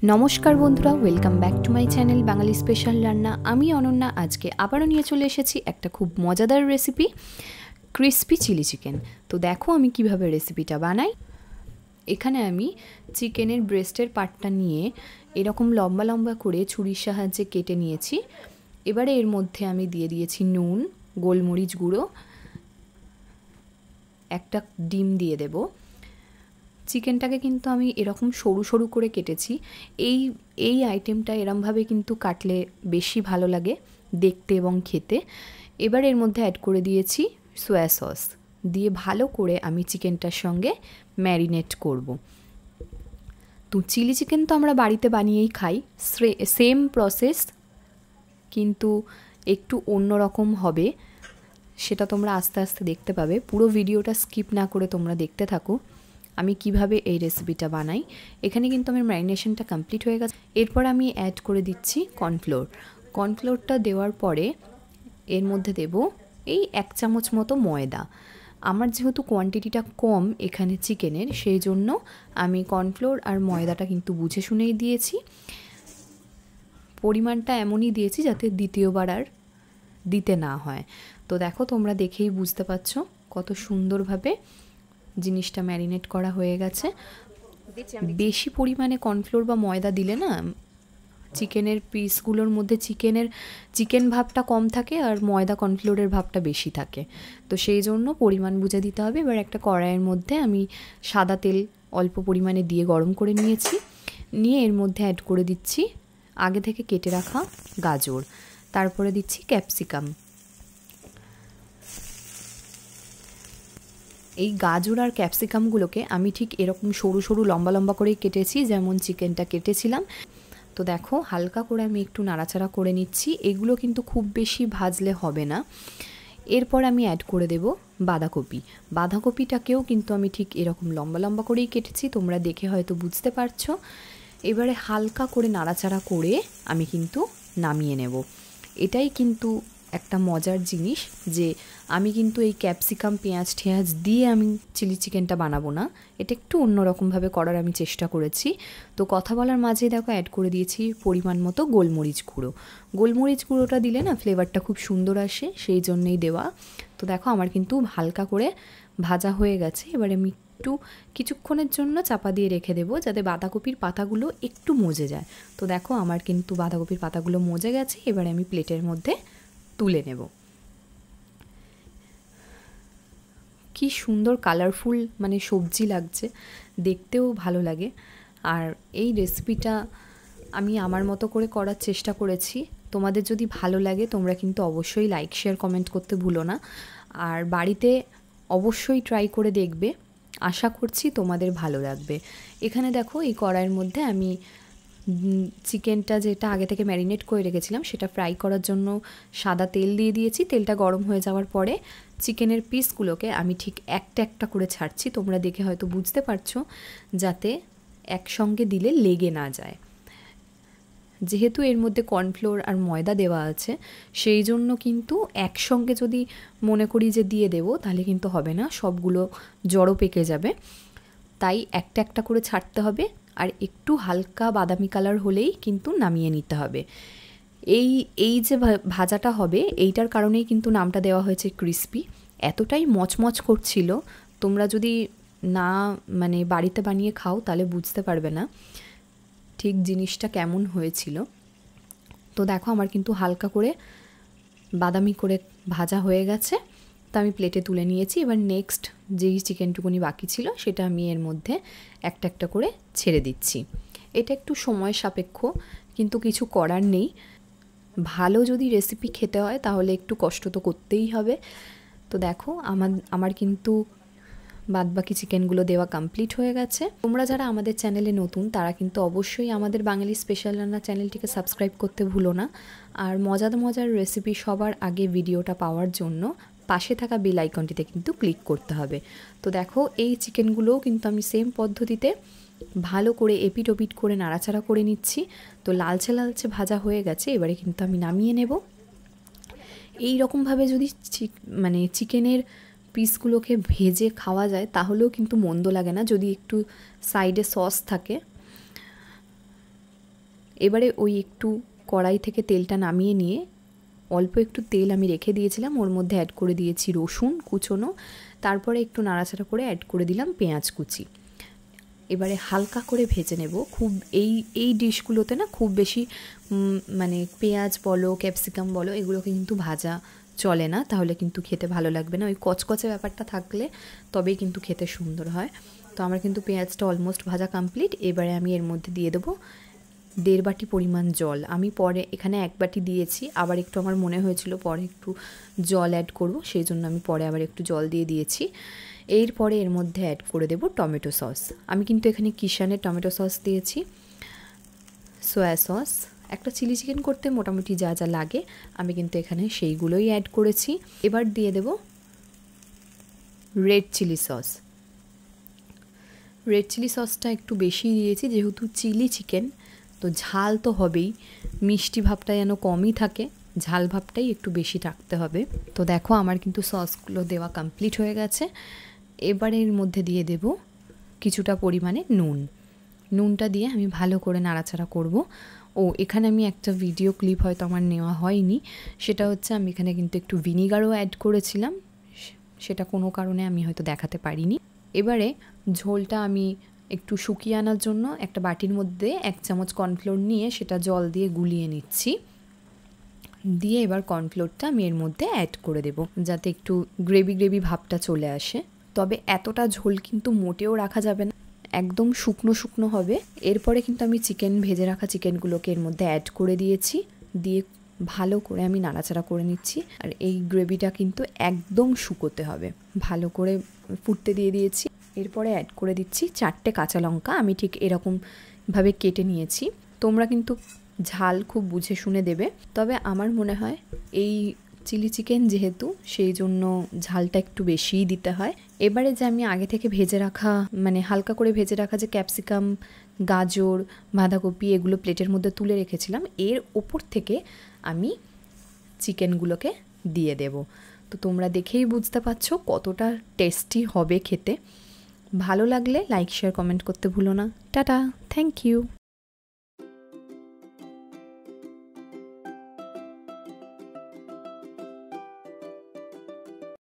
নমস্কার বন্ধুরা, welcome back to my channel Bengali special রান্না। আমি অনন্যা আজকে আবারও নিয়ে চলে এসেছি একটা খুব মজাদার রেসিপি, ক্রিসপি চিলি চিকেন। তো দেখো আমি কিভাবে রেসিপিটা বানাই। এখানে আমি চিকেনের ব্রেস্টের পার্টটা নিয়ে এরকম লম্বা লম্বা করে ছুরির সাহায্যে কেটে নিয়েছি। এবারে এর মধ্যে আমি দিয়ে দিয়েছি নুন, গোলমরিচ গুঁড়ো, একটা ডিম দিয়ে দেবো। চিকেনটাকে কিন্তু আমি এরকম সরু সরু করে কেটেছি। এই আইটেমটা এরমভাবে কিন্তু কাটলে বেশি ভালো লাগে দেখতে এবং খেতে। এবার এর মধ্যে অ্যাড করে দিয়েছি সয়া সস, দিয়ে ভালো করে আমি চিকেনটার সঙ্গে ম্যারিনেট করব। তো চিলি চিকেন তো আমরা বাড়িতে বানিয়েই খাই, সেম প্রসেস, কিন্তু একটু অন্যরকম হবে। সেটা তোমরা আস্তে আস্তে দেখতে পাবে। পুরো ভিডিওটা স্কিপ না করে তোমরা দেখতে থাকো আমি কিভাবে এই রেসিপিটা বানাই। এখানে কিন্তু আমার ম্যারিনেশনটা কমপ্লিট হয়ে গেছে। এরপর আমি অ্যাড করে দিচ্ছি কর্নফ্লোর। কর্নফ্লোরটা দেওয়ার পরে এর মধ্যে দেব এই 1 চামচ মতো ময়দা। আমার যেহেতু কোয়ান্টিটিটা কম এখানে চিকেনের, সেই জন্য আমি কর্নফ্লোর আর ময়দাটা কিন্তু বুঝে শুনেই দিয়েছি। পরিমাণটা এমনই দিয়েছি যাতে দ্বিতীয়বার আর দিতে না হয়। তো দেখো তোমরা দেখেই বুঝতে পারছো কত সুন্দরভাবে জিনিসটা ম্যারিনেট করা হয়ে গেছে। বেশি পরিমাণে কর্নফ্লোর বা ময়দা দিলে না চিকেনের পিসগুলোর মধ্যে চিকেন ভাবটা কম থাকে আর ময়দা কর্নফ্লোরের ভাবটা বেশি থাকে। তো সেই জন্য পরিমাণ বুঝে দিতে হবে। এবার একটা কড়াইয়ের মধ্যে আমি সাদা তেল অল্প পরিমাণে দিয়ে গরম করে নিয়েছি। নিয়ে এর মধ্যে অ্যাড করে দিচ্ছি আগে থেকে কেটে রাখা গাজর, তারপরে দিচ্ছি ক্যাপসিকাম। এই গাজর আর ক্যাপসিকামগুলোকে আমি ঠিক এরকম সরু সরু লম্বা লম্বা করেই কেটেছি, যেমন চিকেনটা কেটেছিলাম। তো দেখো হালকা করে আমি একটু নাড়াচাড়া করে নিচ্ছি। এগুলো কিন্তু খুব বেশি ভাজলে হবে না। এরপর আমি অ্যাড করে দেব বাঁধাকপি। বাঁধাকপিটাকেও কিন্তু আমি ঠিক এরকম লম্বা লম্বা করেই কেটেছি, তোমরা দেখে হয়তো বুঝতে পারছো। এবারে হালকা করে নাড়াচাড়া করে আমি কিন্তু নামিয়ে নেব। এটাই কিন্তু একটা মজার জিনিস যে আমি কিন্তু এই ক্যাপসিকাম পেঁয়াজ ঠেয়াজ দিয়ে আমি চিলি চিকেনটা বানাবো না, এটা একটু অন্যরকমভাবে করার আমি চেষ্টা করেছি। তো কথা বলার মাঝে দেখো অ্যাড করে দিয়েছি পরিমাণ মতো গোলমরিচ গুঁড়ো। গোলমরিচ গুঁড়োটা দিলে না ফ্লেভারটা খুব সুন্দর আসে, সেই জন্যেই দেওয়া। তো দেখো আমার কিন্তু হালকা করে ভাজা হয়ে গেছে। এবারে আমি একটু কিছুক্ষণের জন্য চাপা দিয়ে রেখে দেবো যাতে বাঁধাকপির পাতাগুলো একটু মজে যায়। তো দেখো আমার কিন্তু বাঁধাকপির পাতাগুলো মজে গেছে। এবারে আমি প্লেটের মধ্যে তুলে নেব। কি সুন্দর কালারফুল মানে সবজি লাগছে, দেখতেও ভালো লাগে। আর এই রেসিপিটা আমি আমার মতো করে করার চেষ্টা করেছি। তোমাদের যদি ভালো লাগে তোমরা কিন্তু অবশ্যই লাইক শেয়ার কমেন্ট করতে ভুলো না। আর বাড়িতে অবশ্যই ট্রাই করে দেখবে, আশা করছি তোমাদের ভালো লাগবে। এখানে দেখো এই কড়াইয়ের মধ্যে আমি চিকেনটা যেটা আগে থেকে ম্যারিনেট করে রেখেছিলাম সেটা ফ্রাই করার জন্য সাদা তেল দিয়ে দিয়েছি। তেলটা গরম হয়ে যাওয়ার পরে চিকেনের পিসগুলোকে আমি ঠিক একটা একটা করে ছাড়ছি। তোমরা দেখে হয়তো বুঝতে পারছো, যাতে একসঙ্গে দিলে লেগে না যায়। যেহেতু এর মধ্যে কর্নফ্লোর আর ময়দা দেওয়া আছে, সেই জন্য কিন্তু একসঙ্গে যদি মনে করি যে দিয়ে দেবো তাহলে কিন্তু হবে না, সবগুলো জড়ো পেকে যাবে। তাই একটা একটা করে ছাড়তে হবে। আর একটু হালকা বাদামি কালার হলেই কিন্তু নামিয়ে নিতে হবে। এই যে ভাজাটা হবে এইটার কারণেই কিন্তু নামটা দেওয়া হয়েছে ক্রিসপি। এতটাই মচমচ করছিল, তোমরা যদি না মানে বাড়িতে বানিয়ে খাও তাহলে বুঝতে পারবে না ঠিক জিনিসটা কেমন হয়েছিল। তো দেখো আমার কিন্তু হালকা করে বাদামি করে ভাজা হয়ে গেছে। তো আমি প্লেটে তুলে নিয়েছি। এবার নেক্সট যেই চিকেনটুকুনি বাকি ছিল সেটা আমি এর মধ্যে একটা একটা করে ছেড়ে দিচ্ছি। এটা একটু সময় সাপেক্ষ, কিন্তু কিছু করার নেই। ভালো যদি রেসিপি খেতে হয় তাহলে একটু কষ্ট তো করতেই হবে। তো দেখো আমার কিন্তু বাদবাকি চিকেনগুলো দেওয়া কমপ্লিট হয়ে গেছে। তোমরা যারা আমাদের চ্যানেলে নতুন তারা কিন্তু অবশ্যই আমাদের বাঙালি স্পেশাল রান্না চ্যানেলটিকে সাবস্ক্রাইব করতে ভুলো না। আর মজার মজার রেসিপি সবার আগে ভিডিওটা পাওয়ার জন্য পাশে থাকা বেল আইকনটিতে কিন্তু ক্লিক করতে হবে। তো দেখো এই চিকেনগুলোও কিন্তু আমি সেম পদ্ধতিতে ভালো করে এপিট ওপিট করে নাড়াচাড়া করে নিচ্ছি। তো লালচে লালচে ভাজা হয়ে গেছে, এবারে কিন্তু আমি নামিয়ে নেব। এই রকমভাবে যদি মানে চিকেনের পিসগুলোকে ভেজে খাওয়া যায় তাহলেও কিন্তু মন্দ লাগে না, যদি একটু সাইডে সস থাকে। এবারে ওই একটু কড়াই থেকে তেলটা নামিয়ে নিয়ে অল্প একটু তেল আমি রেখে দিয়েছিলাম, ওর মধ্যে অ্যাড করে দিয়েছি রসুন কুচোনো, তারপরে একটু নাড়াচাড়া করে অ্যাড করে দিলাম পেঁয়াজ কুচি। এবারে হালকা করে ভেজে নেব। খুব এই ডিশগুলোতে না খুব বেশি মানে পেঁয়াজ বলো ক্যাপসিকাম বলো এগুলোকে কিন্তু ভাজা চলে না, তাহলে কিন্তু খেতে ভালো লাগবে না। ওই কচকচে ব্যাপারটা থাকলে তবেই কিন্তু খেতে সুন্দর হয়। তো আমার কিন্তু পেঁয়াজটা অলমোস্ট ভাজা কমপ্লিট। এবারে আমি এর মধ্যে দিয়ে দেবো 1.5 বাটি পরিমাণ জল। আমি পরে এখানে 1 বাটি দিয়েছি, আবার একটু আমার মনে হয়েছিল পরে একটু জল অ্যাড করব, সেই জন্য আমি পরে আবার একটু জল দিয়ে দিয়েছি। এরপরে এর মধ্যে অ্যাড করে দেব টমেটো সস। আমি কিন্তু এখানে কিষানের টমেটো সস দিয়েছি, সয়া সস, একটা চিলি চিকেন করতে মোটামুটি যা যা লাগে আমি কিন্তু এখানে সেইগুলোই অ্যাড করেছি। এবার দিয়ে দেব red chilli sauce. Red chilli সসটা একটু বেশি দিয়েছি, যেহেতু চিলি চিকেন তো ঝাল তো হবেই, মিষ্টি ভাবটা যেন কমই থাকে, ঝাল ভাবটাই একটু বেশি রাখতে হবে। তো দেখো আমার কিন্তু সসগুলো দেওয়া কমপ্লিট হয়ে গেছে। এবারে এর মধ্যে দিয়ে দেব কিছুটা পরিমাণে নুনটা দিয়ে আমি ভালো করে নাড়াচাড়া করব। ও এখানে আমি একটা ভিডিও ক্লিপ হয়তো আমার নেওয়া হয়নি, সেটা হচ্ছে আমি এখানে কিন্তু একটু ভিনিগারও অ্যাড করেছিলাম, সেটা কোনো কারণে আমি হয়তো দেখাতে পারিনি। এবারে ঝোলটা আমি একটু শুকিয়ে আনার জন্য একটা বাটির মধ্যে 1 চামচ কর্নফ্লোর নিয়ে সেটা জল দিয়ে গুলিয়ে নিচ্ছি। দিয়ে এবার কর্নফ্লোরটা আমি এর মধ্যে অ্যাড করে দেব, যাতে একটু গ্রেভি ভাবটা চলে আসে। তবে এতটা ঝোল কিন্তু মোটেও রাখা যাবে না, একদম শুকনো শুকনো হবে। এরপরে কিন্তু আমি ভেজে রাখা চিকেনগুলোকে এর মধ্যে অ্যাড করে দিয়েছি, দিয়ে ভালো করে আমি নাড়াচাড়া করে নিচ্ছি। আর এই গ্রেভিটা কিন্তু একদম শুকোতে হবে, ভালো করে ফুটতে দিয়ে দিয়েছি। এরপরে অ্যাড করে দিচ্ছি 4টে কাঁচা লঙ্কা, আমি ঠিক এরকমভাবে কেটে নিয়েছি। তোমরা কিন্তু ঝাল খুব বুঝে শুনে দেবে, তবে আমার মনে হয় এই চিলি চিকেন যেহেতু সেই জন্য ঝালটা একটু বেশিই দিতে হয়। এবারে যে আমি আগে থেকে ভেজে রাখা মানে হালকা করে ভেজে রাখা যে ক্যাপসিকাম, গাজর, বাঁধাকপি এগুলো প্লেটের মধ্যে তুলে রেখেছিলাম, এর ওপর থেকে আমি চিকেনগুলোকে দিয়ে দেব। তো তোমরা দেখেই বুঝতে পারছো কতটা টেস্টি হবে খেতে। ভালো লাগলে লাইক শেয়ার কমেন্ট করতে ভুলো না। Tata, thank you.